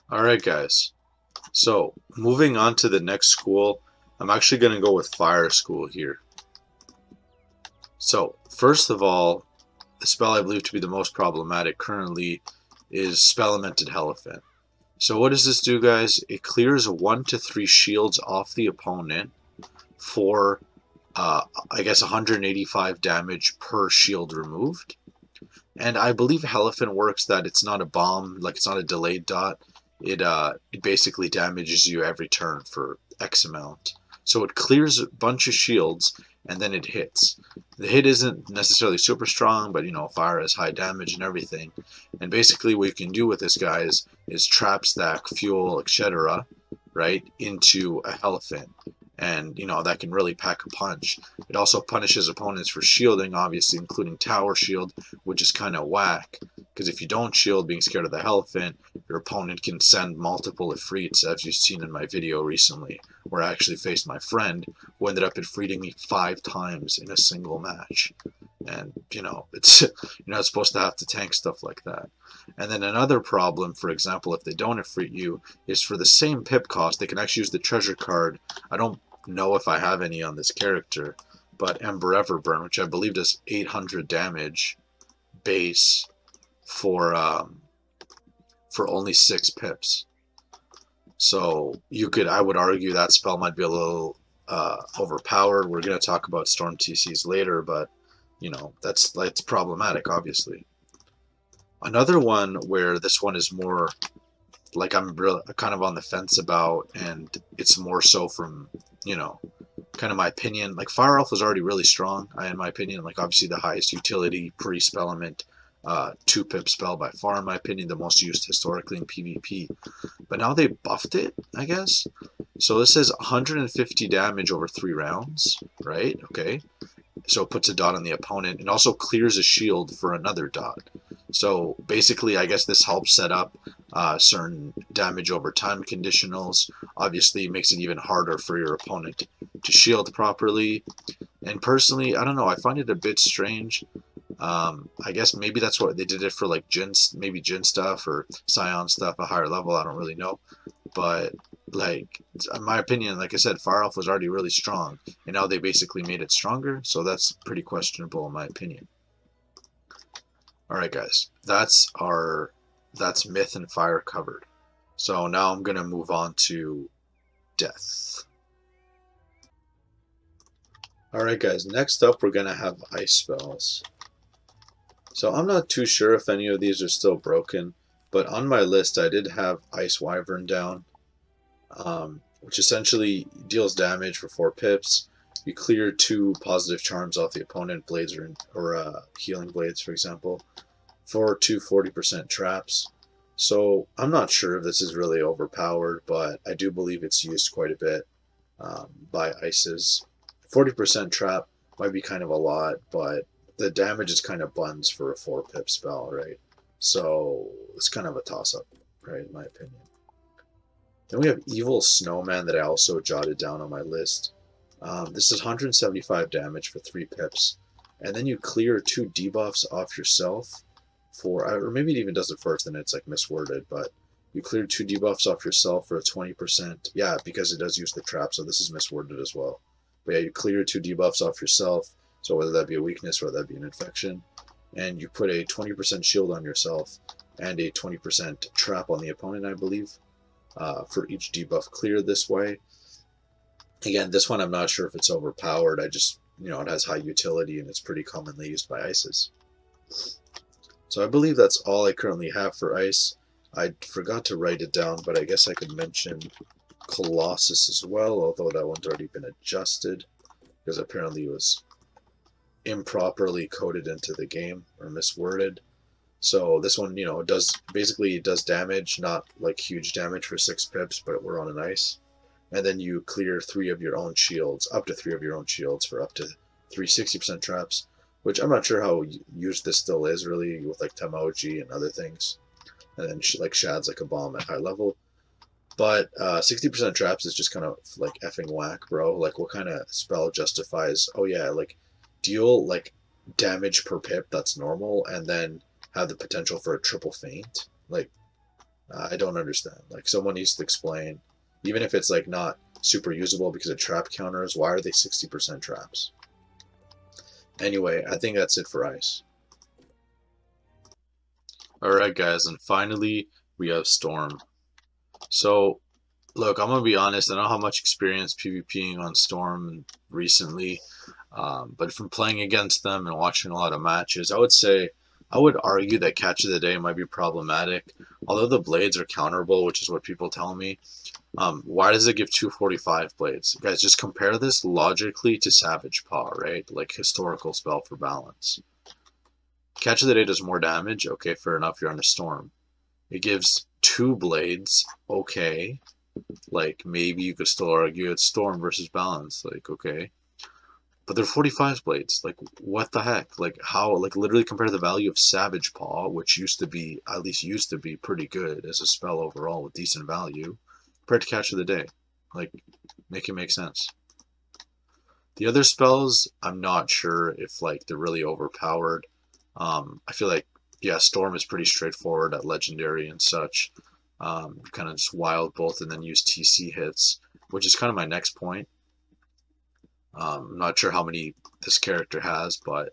Alright guys, so moving on to the next school, I'm actually going to go with Fire School here. So first of all, the spell I believe to be the most problematic currently is Spellemented Elephant. So what does this do, guys? It clears 1 to 3 shields off the opponent for, I guess, 185 damage per shield removed. And I believe Elephant works that it's not a bomb, like it's not a delayed dot. It basically damages you every turn for X amount. So it clears a bunch of shields and then it hits. The hit isn't necessarily super strong, but fire has high damage and everything. And basically what you can do with this guy is trap stack fuel, etc., right, into a elephant. And that can really pack a punch. It also punishes opponents for shielding, obviously, including tower shield, which is kind of whack. Because if you don't shield, being scared of the elephant, your opponent can send multiple ifrits, as you've seen in my video recently, where I actually faced my friend, who ended up ifriting me 5 times in a single match. And it's you're not supposed to have to tank stuff like that. And then another problem, for example, if they don't ifrit you, is for the same pip cost, they can actually use the treasure card. I don't know if I have any on this character, but Ember Everburn, which I believe does 800 damage base for only 6 pips. So I would argue that spell might be a little overpowered. We're going to talk about Storm TCs later, but that's problematic, obviously. Another one where this one is more like I'm kind of on the fence about, and it's more so from kind of my opinion. Like Fire Elf was already really strong, in my opinion. Like obviously the highest utility pre-spell element, 2-pip spell by far, in my opinion, the most used historically in PvP. But now they buffed it, I guess. So this is 150 damage over 3 rounds, right? Okay. So it puts a dot on the opponent and also clears a shield for another dot. So basically, I guess this helps set up certain damage over time conditionals. Obviously, it makes it even harder for your opponent to shield properly. And personally, I don't know, I find it a bit strange. I guess maybe that's what they did it for, like maybe Jin stuff or Scion stuff, a higher level. I don't really know. But like in my opinion, like I said, Fire Elf was already really strong, and now they basically made it stronger, so that's pretty questionable in my opinion. Alright guys, that's Myth and Fire covered. So now I'm gonna move on to Death. Alright guys, next up we're gonna have Ice spells. So I'm not too sure if any of these are still broken, but on my list I did have Ice Wyvern down. Which essentially deals damage for 4 pips. You clear 2 positive charms off the opponent, blades or healing blades, for example, for 2 40% traps. So I'm not sure if this is really overpowered, but I do believe it's used quite a bit by ices. 40% trap might be kind of a lot, but the damage is kind of buns for a 4-pip spell, right? So it's kind of a toss-up, right, in my opinion. Then we have Evil Snowman that I also jotted down on my list. This is 175 damage for 3 pips. And then you clear 2 debuffs off yourself for, or maybe it even does it first and it's like misworded, but you clear 2 debuffs off yourself for a 20%. Yeah, because it does use the trap, so this is misworded as well. But yeah, you clear 2 debuffs off yourself, so whether that be a weakness or that be an infection. And you put a 20% shield on yourself and a 20% trap on the opponent, I believe. For each debuff clear this way. Again, this one I'm not sure if it's overpowered. I just, it has high utility and it's pretty commonly used by ices. So I believe that's all I currently have for ice. I forgot to write it down, but I guess I could mention Colossus as well, although that one's already been adjusted because apparently it was improperly coded into the game or misworded. So this one, it does damage, not like huge damage for 6 pips, but we're on an ice. And then you clear 3 of your own shields, up to 3 of your own shields for up to 360% traps, which I'm not sure how used this still is really with like Tamoji and other things. And then like Shad's like a bomb at high level. But 60% traps is just kind of like effing whack, bro. Like what kind of spell justifies, oh yeah, like deal like damage per pip that's normal and then have the potential for a triple feint. Like, I don't understand. Like someone needs to explain, even if it's like not super usable because of trap counters, why are they 60% traps? Anyway, I think that's it for ice. Alright guys, and finally we have Storm. So look, I'm gonna be honest, I don't have much experience PvPing on Storm recently. But from playing against them and watching a lot of matches, I would argue that Catch of the Day might be problematic. Although the blades are counterable, which is what people tell me. Why does it give 245 blades? Guys, just compare this logically to Savage Paw, right? Like historical spell for balance. Catch of the Day does more damage. Okay, fair enough. You're on a Storm. It gives 2 blades. Okay, like maybe you could still argue it's Storm versus balance. Like okay, but they're 45 blades. Like, what the heck? Like, how? Like, literally compare the value of Savage Paw, which used to be, at least used to be, pretty good as a spell overall with decent value, compared to Catch of the Day. Like, make it make sense. The other spells, I'm not sure if, like, they're really overpowered. I feel like, yeah, Storm is pretty straightforward at Legendary and such. Kind of just wild bolt and then use TC hits, which is kind of my next point. I'm not sure how many this character has, but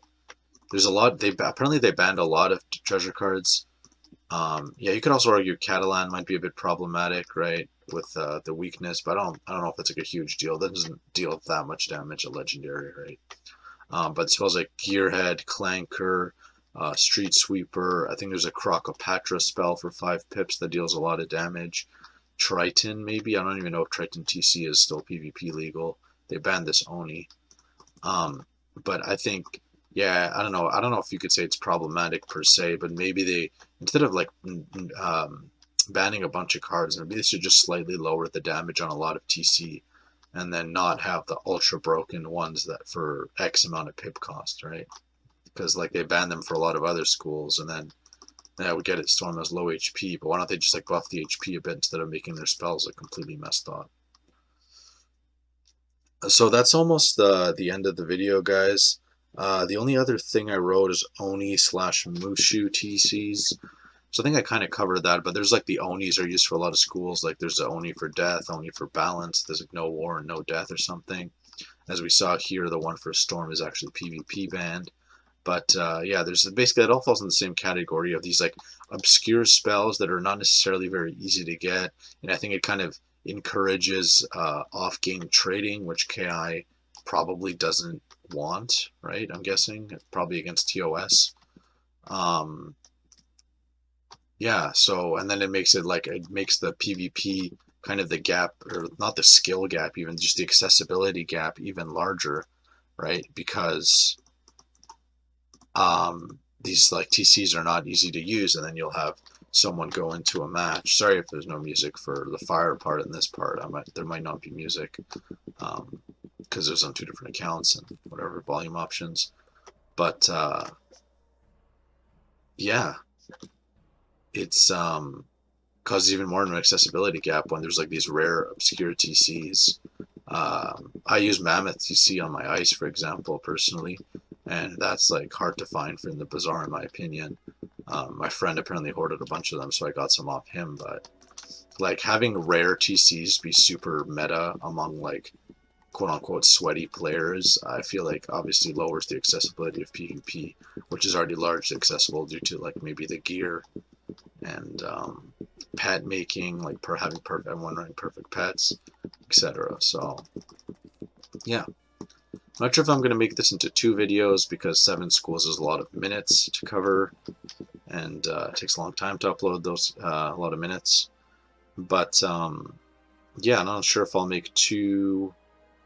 there's a lot. They apparently they banned a lot of treasure cards. Yeah, you could also argue Catalan might be a bit problematic, right, with the weakness, but I don't know if that's like a huge deal. That doesn't deal that much damage at legendary, right? But spells like Gearhead, Clanker, Street Sweeper. I think there's a Crocopatra spell for 5 pips that deals a lot of damage. Triton, maybe. I don't even know if Triton TC is still PvP legal. They banned this Oni. But I think, yeah, I don't know. I don't know if you could say it's problematic per se, but maybe they, instead of like banning a bunch of cards, maybe they should just slightly lower the damage on a lot of TC and then not have the ultra broken ones that for X amount of pip cost, right? Because like they banned them for a lot of other schools, and then yeah, we get it. Storm has low HP, but why don't they just like buff the HP a bit instead of making their spells like completely messed up? So that's almost the end of the video, guys. The only other thing I wrote is Oni slash Mushu TCs. So I think I kind of covered that, but there's like the Onis are used for a lot of schools. Like there's the Oni for death, Oni for balance. There's like no war and no death or something. As we saw here, the one for Storm is actually PvP banned. But yeah, there's basically it all falls in the same category of these like obscure spells that are not necessarily very easy to get, and I think it kind of encourages off-game trading, which KI probably doesn't want, right? I'm guessing probably against TOS. Um, yeah, so and then it makes it like it makes the PvP kind of the gap, or not the skill gap, even just the accessibility gap even larger, right? Because these like TCs are not easy to use, and then you'll have someone go into a match. Sorry if there's no music for the fire part and this part. There might not be music because there's on 2 different accounts and whatever volume options. But yeah, it's causes even more of an accessibility gap when there's like these rare obscure TCs. I use Mammoth TC on my ice, for example, personally, and that's like hard to find from the bazaar in my opinion. My friend apparently hoarded a bunch of them, so I got some off him. But like having rare TCs be super meta among like quote unquote sweaty players, I feel like obviously lowers the accessibility of PvP, which is already largely accessible due to like maybe the gear and pet making, like having perfect, everyone running perfect pets, etc. So yeah. I'm not sure if I'm going to make this into 2 videos because 7 schools is a lot of minutes to cover, and it takes a long time to upload those, a lot of minutes. But yeah, I'm not sure if I'll make 2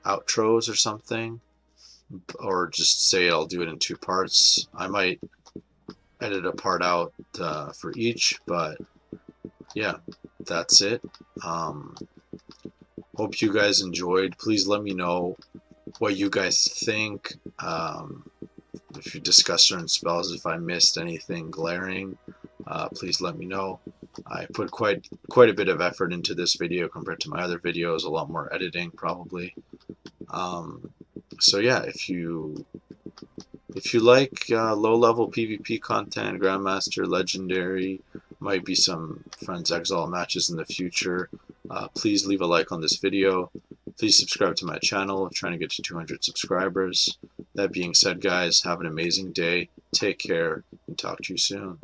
outros or something, or just say I'll do it in 2 parts. I might edit a part out for each, but yeah, that's it. Hope you guys enjoyed. Please let me know what you guys think. If you discuss certain spells, if I missed anything glaring, please let me know. I put quite a bit of effort into this video compared to my other videos, a lot more editing probably. So yeah, if you like low-level PvP content, Grandmaster, Legendary, might be some Friends Exile matches in the future. Please leave a like on this video. Please subscribe to my channel. I'm trying to get to 200 subscribers. That being said, guys, have an amazing day. Take care and talk to you soon.